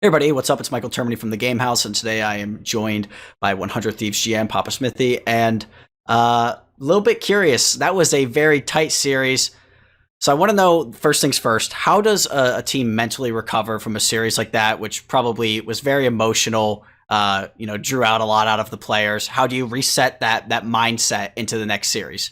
Hey everybody, what's up? It's Michael Termini from the Game House, and today I am joined by 100 Thieves GM PapaSmithy, and a little bit curious. That was a very tight series, so I want to know first things first. How does a team mentally recover from a series like that, which probably was very emotional? Drew out a lot out of the players. How do you reset that mindset into the next series?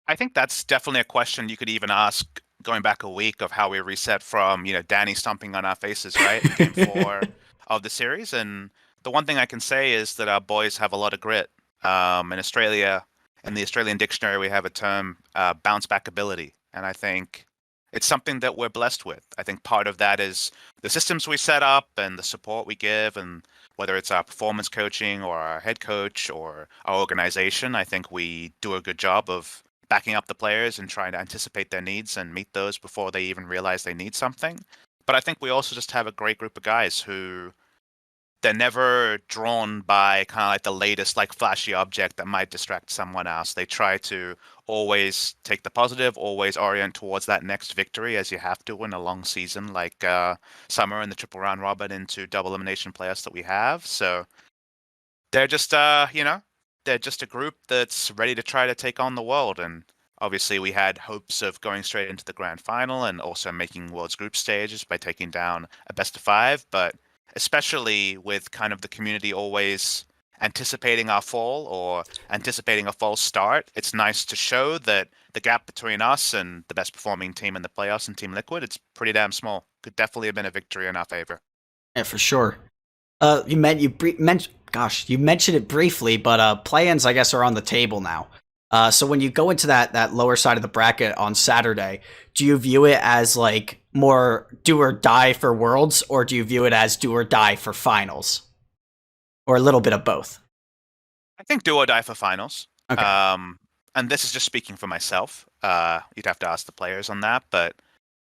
I think that's definitely a question you could even ask going back a week of how we reset from, Danny stomping on our faces, right, in game four of the series. And the one thing I can say is that our boys have a lot of grit. In Australia, in the Australian dictionary, we have a term, bounce back ability. And I think it's something that we're blessed with. I think part of that is the systems we set up and the support we give, and whether it's our performance coaching or our head coach or our organization, I think we do a good job of backing up the players and trying to anticipate their needs and meet those before they even realize they need something. But I think we also just have a great group of guys who they're never drawn by kind of like the latest like flashy object that might distract someone else. They try to always take the positive, always orient towards that next victory as you have to in a long season like summer and the triple round robin into double elimination playoffs that we have. So they're just they're just a group that's ready to try to take on the world. And obviously we had hopes of going straight into the grand final and also making world's group stages by taking down a best of five, but especially with kind of the community always anticipating our fall or anticipating a false start, it's nice to show that the gap between us and the best performing team in the playoffs and Team Liquid, it's pretty damn small. Could definitely have been a victory in our favor. Yeah, for sure. You mentioned it briefly, but play-ins I guess are on the table now. So when you go into that lower side of the bracket on Saturday, do you view it as like more do or die for worlds, or do you view it as do or die for finals, or a little bit of both? I think do or die for finals. Okay. Um, and this is just speaking for myself. You'd have to ask the players on that, but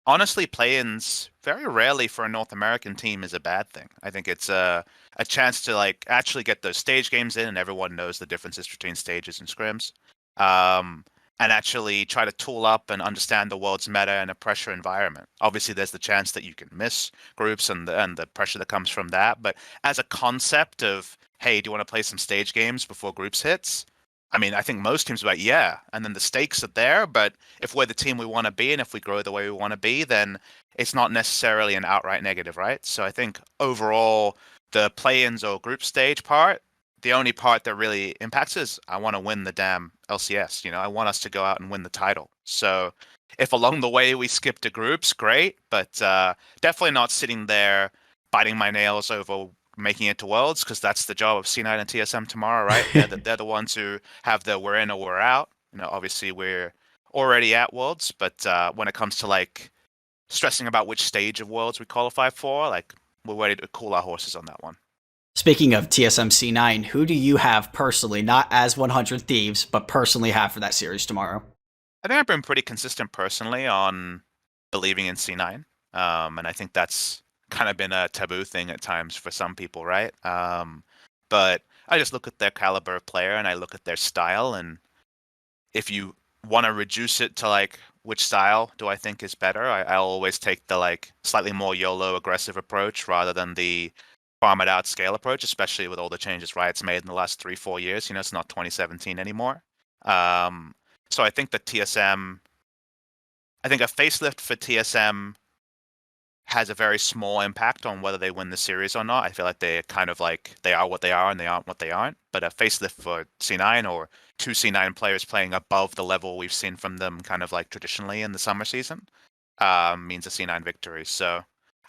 honestly, play-ins very rarely for a North American team is a bad thing. I think it's a chance to like actually get those stage games in, and everyone knows the differences between stages and scrims. Um, and actually try to tool up and understand the world's meta in a pressure environment. Obviously, there's the chance that you can miss groups and the pressure that comes from that. But as a concept of, hey, do you want to play some stage games before groups hits? I mean, I think most teams are like, yeah, and then the stakes are there. But if we're the team we want to be and if we grow the way we want to be, then it's not necessarily an outright negative, right? So I think overall, the play-ins or group stage part, the only part that really impacts is I want to win the damn LCS. I want us to go out and win the title. So if along the way we skip to groups, great, but definitely not sitting there biting my nails over making it to Worlds because that's the job of C9 and TSM tomorrow, right? They're the ones who have the we're in or we're out. Obviously we're already at Worlds, but when it comes to like stressing about which stage of Worlds we qualify for, like we're ready to cool our horses on that one. Speaking of TSMC9, who do you have personally, not as 100 Thieves, but personally have for that series tomorrow? I think I've been pretty consistent personally on believing in C9. And I think that's kind of been a taboo thing at times for some people, right? But I just look at their caliber of player and I look at their style. And if you want to reduce it to like which style do I think is better, I'll always take the like slightly more YOLO aggressive approach rather than the farm it out scale approach, especially with all the changes Riot's made in the last 3, 4 years. It's not 2017 anymore. Um, so I think that I think a facelift for TSM has a very small impact on whether they win the series or not. I feel like they're kind of like they are what they are and they aren't what they aren't. But a facelift for C9 or two C9 players playing above the level we've seen from them kind of like traditionally in the summer season means a C9 victory. So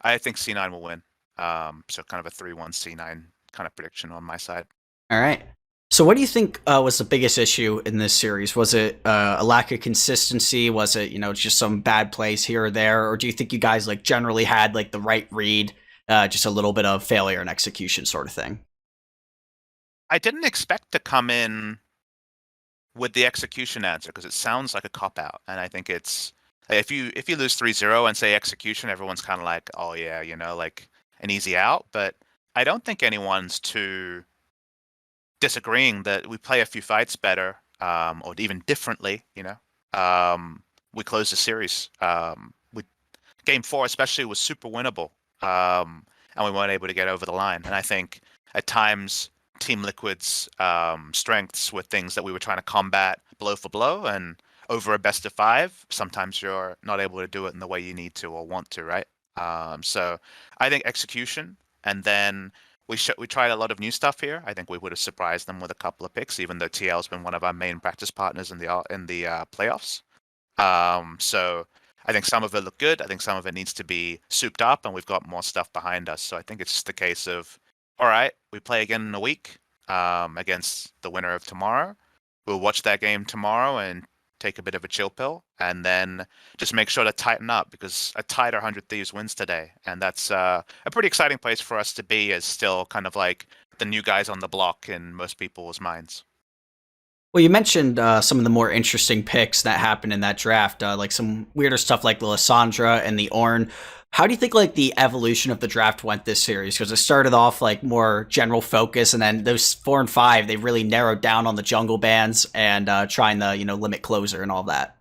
I think C9 will win. So kind of a 3-1 C9 kind of prediction on my side. All right. So, what do you think was the biggest issue in this series? Was it a lack of consistency? Was it just some bad plays here or there, or do you think you guys like generally had like the right read, just a little bit of failure and execution sort of thing? I didn't expect to come in with the execution answer because it sounds like a cop out, and I think it's if you lose 3-0 and say execution, everyone's kind of like, oh yeah, like an easy out. But I don't think anyone's too disagreeing that we play a few fights better, or even differently. We closed the series. Game four especially was super winnable. and we weren't able to get over the line. And I think at times Team Liquid's strengths were things that we were trying to combat blow for blow, and over a best of five, sometimes you're not able to do it in the way you need to or want to, right? So I think execution, and then we tried a lot of new stuff here. I think we would have surprised them with a couple of picks, even though TL's been one of our main practice partners in the playoffs. So I think some of it looked good. I think some of it needs to be souped up, and we've got more stuff behind us. So I think it's just a case of, all right, we play again in a week against the winner of tomorrow. We'll watch that game tomorrow and take a bit of a chill pill, and then just make sure to tighten up because a tighter 100 Thieves wins today, and that's a pretty exciting place for us to be as still kind of like the new guys on the block in most people's minds. Well, you mentioned some of the more interesting picks that happened in that draft, like some weirder stuff like the Lissandra and the Ornn. How do you think like the evolution of the draft went this series? Because it started off like more general focus, and then those 4 and 5 they really narrowed down on the jungle bans and trying to limit closer and all that.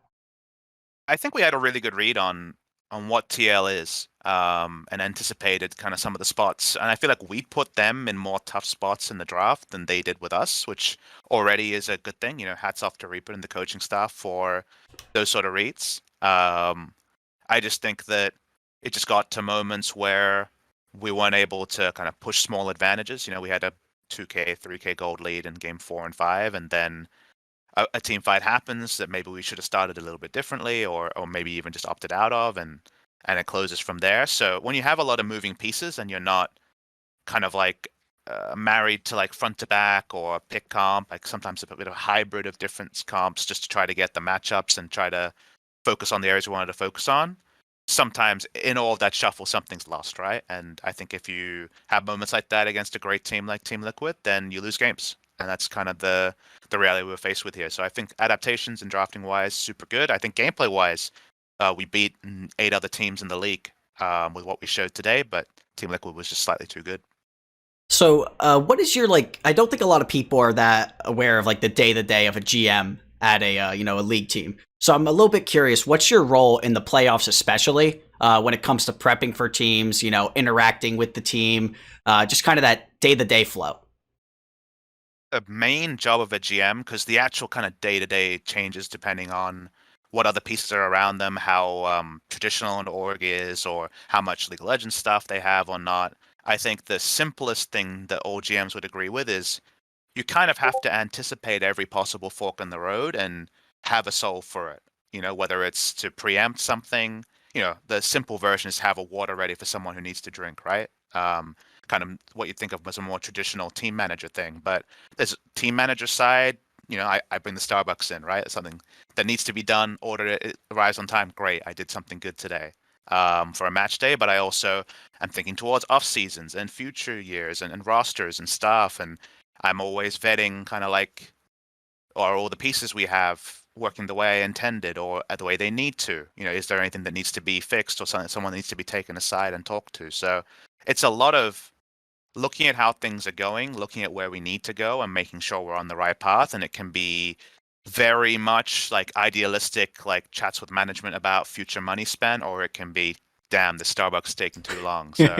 I think we had a really good read on what TL is, and anticipated kind of some of the spots. And I feel like we put them in more tough spots in the draft than they did with us, which already is a good thing. Hats off to Reaper and the coaching staff for those sort of reads. I just think that it just got to moments where we weren't able to kind of push small advantages. We had a 2K, 3K gold lead in game 4 and 5, and then a team fight happens that maybe we should have started a little bit differently, or maybe even just opted out of, and it closes from there. So when you have a lot of moving pieces and you're not kind of like married to like front to back or pick comp, like sometimes a bit of a hybrid of different comps just to try to get the matchups and try to focus on the areas we wanted to focus on. Sometimes in all of that shuffle, something's lost, right? And I think if you have moments like that against a great team like Team Liquid, then you lose games. And that's kind of the reality we were faced with here. So I think adaptations and drafting wise, super good. I think gameplay wise, we beat 8 other teams in the league with what we showed today, but Team Liquid was just slightly too good. So, what is your like? I don't think a lot of people are that aware of like the day to day of a GM at a a league team. So I'm a little bit curious. What's your role in the playoffs, especially when it comes to prepping for teams? Interacting with the team, just kind of that day to day flow. A main job of a GM, because the actual kind of day-to-day changes depending on what other pieces are around them, how traditional an org is, or how much League of Legends stuff they have or not. I think the simplest thing that all GMs would agree with is you kind of have to anticipate every possible fork in the road and have a solve for it. Whether it's to preempt something, the simple version is have a water ready for someone who needs to drink, right? Kind of what you think of as a more traditional team manager thing. But there's team manager side, I bring the Starbucks in, right? It's something that needs to be done, order it, it arrives on time. Great, I did something good today for a match day. But I also am thinking towards off seasons and future years and rosters and stuff. And I'm always vetting kind of like, are all the pieces we have working the way I intended or the way they need to? Is there anything that needs to be fixed or something someone needs to be taken aside and talked to? So it's a lot of looking at how things are going, looking at where we need to go, and making sure we're on the right path. And it can be very much like idealistic, like chats with management about future money spent, or it can be, damn, the Starbucks is taking too long. So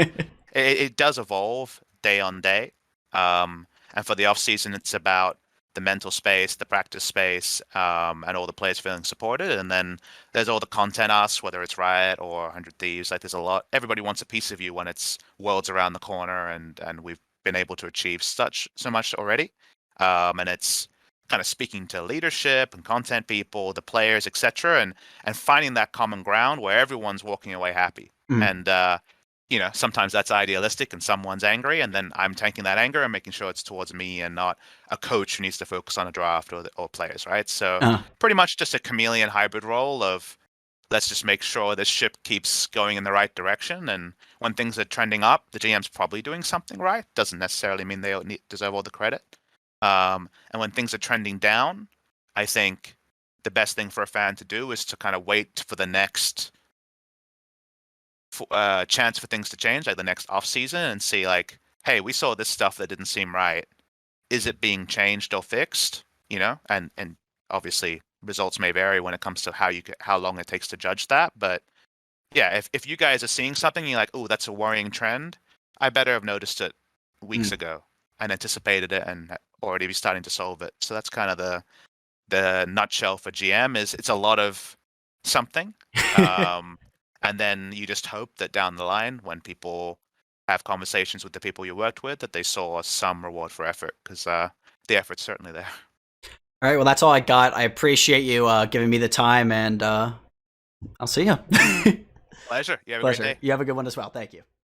it does evolve day on day. And for the off season, it's about the mental space, the practice space, and all the players feeling supported. And then there's all the content asks, whether it's Riot or 100 Thieves. Like there's a lot. Everybody wants a piece of you when it's Worlds around the corner, and we've been able to achieve so much already. And it's kind of speaking to leadership and content people, the players, etc., and finding that common ground where everyone's walking away happy. Mm. And sometimes that's idealistic and someone's angry, and then I'm taking that anger and making sure it's towards me and not a coach who needs to focus on a draft or players, right? So Uh, pretty much just a chameleon hybrid role of let's just make sure this ship keeps going in the right direction. And when things are trending up, the GM's probably doing something right. Doesn't necessarily mean they deserve all the credit. And when things are trending down, I think the best thing for a fan to do is to kind of wait for the next chance for things to change, like the next off season, and see like, hey, we saw this stuff that didn't seem right. Is it being changed or fixed? And obviously results may vary when it comes to how long it takes to judge that. But yeah, if you guys are seeing something, you're like, oh, that's a worrying trend. I better have noticed it weeks Mm. ago and anticipated it and already be starting to solve it. So that's kind of the nutshell for GM is it's a lot of something. Um, and then you just hope that down the line when people have conversations with the people you worked with that they saw some reward for effort because the effort's certainly there. All right, well, that's all I got. I appreciate you giving me the time, and I'll see you. Pleasure. You have a great Pleasure. day. You have a good one as well. Thank you.